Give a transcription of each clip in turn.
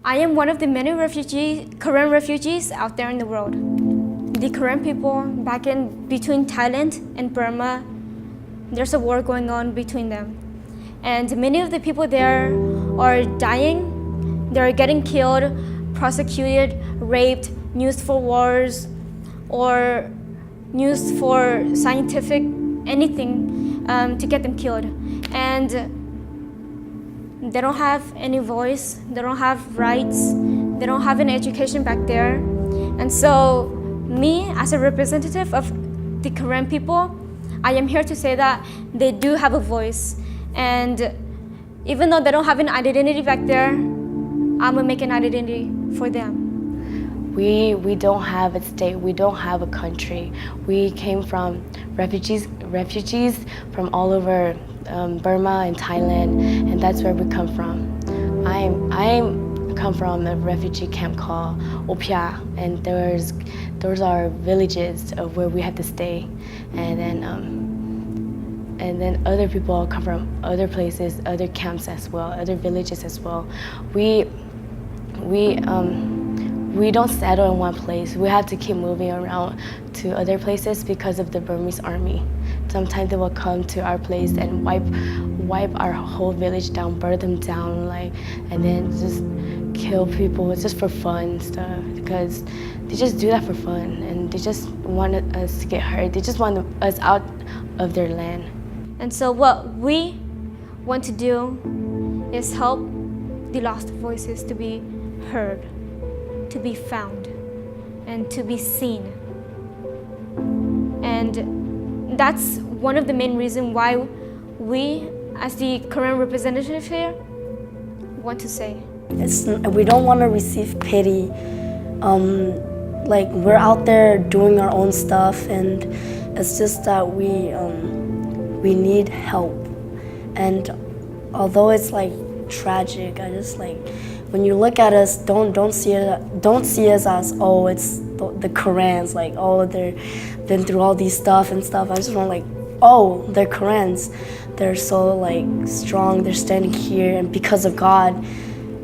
I am one of the many Korean refugees out there in the world. The Korean people back in between Thailand and Burma, there's a war going on between them. And many of the people there are dying, they're getting killed, prosecuted, raped, used for wars, or used for scientific anything to get them killed. And they don't have any voice, they don't have rights, they don't have any education back there. And so me, as a representative of the Korean people, I am here to say that they do have a voice. And even though they don't have an identity back there, I'm gonna make an identity for them. We don't have a state, we don't have a country. We came from refugees from all over Burma and Thailand, and that's where we come from. I come from a refugee camp called Opia, and those are villages of where we have to stay, and then other people come from other places, other camps as well, other villages as well. We don't settle in one place. We have to keep moving around to other places because of the Burmese army. Sometimes they will come to our place and wipe our whole village down, burn them down, and then just kill people. It's just for fun and stuff, because they just do that for fun, and they just wanted us to get hurt. They just want us out of their land. And so what we want to do is help the lost voices to be heard, to be found, and to be seen. And that's one of the main reasons why we, as the Korean representative here, want to say. We don't want to receive pity. We're out there doing our own stuff, and it's just that we need help. And although it's tragic, I just when you look at us, don't see us as, oh, it's the Koreans, they've been through all these stuff and stuff. I just want oh, they're Koreans. They're so strong, they're standing here, and because of God,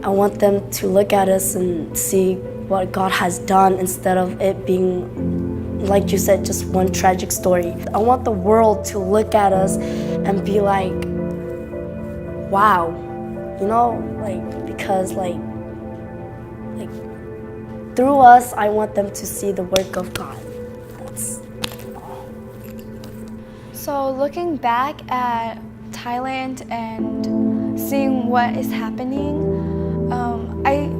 I want them to look at us and see what God has done instead of it being, like you said, just one tragic story. I want the world to look at us and be wow, because through us, I want them to see the work of God. That's all. So looking back at Thailand and seeing what is happening,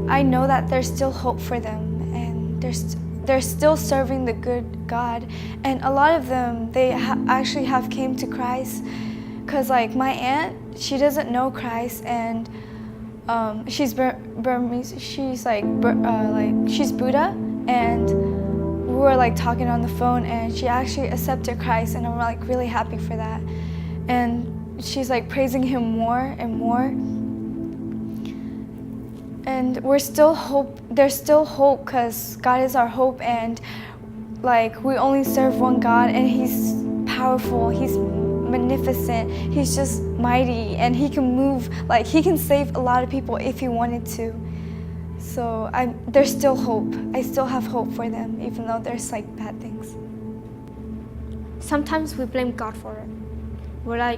I know that there's still hope for them, and they're still serving the good God. And a lot of them, they actually have came to Christ, because my aunt, she doesn't know Christ, and she's Burmese. She's she's Buddha, and we were talking on the phone, and she actually accepted Christ, and I'm really happy for that. And she's praising Him more and more. And we're still hope. There's still hope, because God is our hope, and we only serve one God, and He's powerful. He's magnificent. He's just mighty, and He can move. He can save a lot of people if He wanted to. So there's still hope. I still have hope for them, even though there's bad things. Sometimes we blame God for it. We're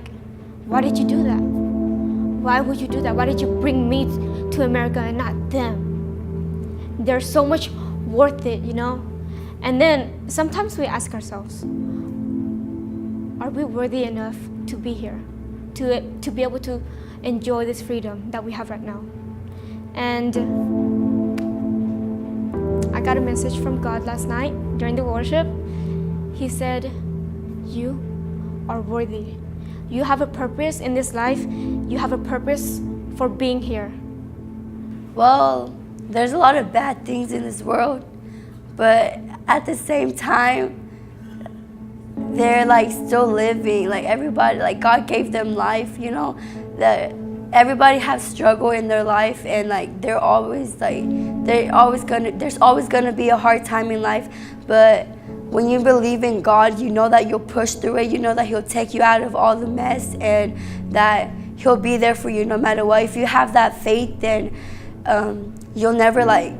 why did you do that? Why would you do that? Why did you bring me to America and not them? They're so much worth it, And then sometimes we ask ourselves, are we worthy enough to be here, to be able to enjoy this freedom that we have right now? And I got a message from God last night during the worship. He said, you are worthy. You have a purpose in this life. You have a purpose for being here. Well, there's a lot of bad things in this world, but at the same time, they're still living. Everybody, God gave them life, that everybody has struggle in their life, and there's always gonna be a hard time in life. But when you believe in God, you know that you'll push through it. You know that He'll take you out of all the mess, and that He'll be there for you no matter what. If you have that faith, then you'll never like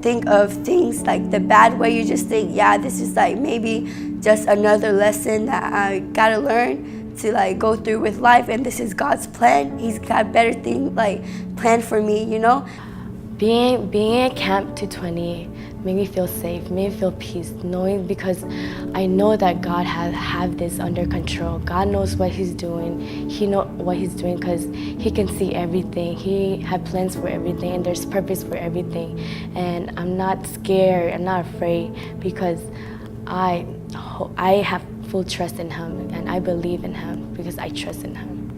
think of things like the bad way. You just think, yeah, this is like maybe just another lesson that I gotta learn to like go through with life, and this is God's plan. He's got better thing like planned for me, you know. Being at Camp 220 made me feel safe, made me feel peace, knowing because I know that God have this under control. God knows what He's doing. He knows what He's doing because He can see everything. He had plans for everything, and there's purpose for everything. And I'm not scared. I'm not afraid because I have full trust in Him, and I believe in Him because I trust in Him.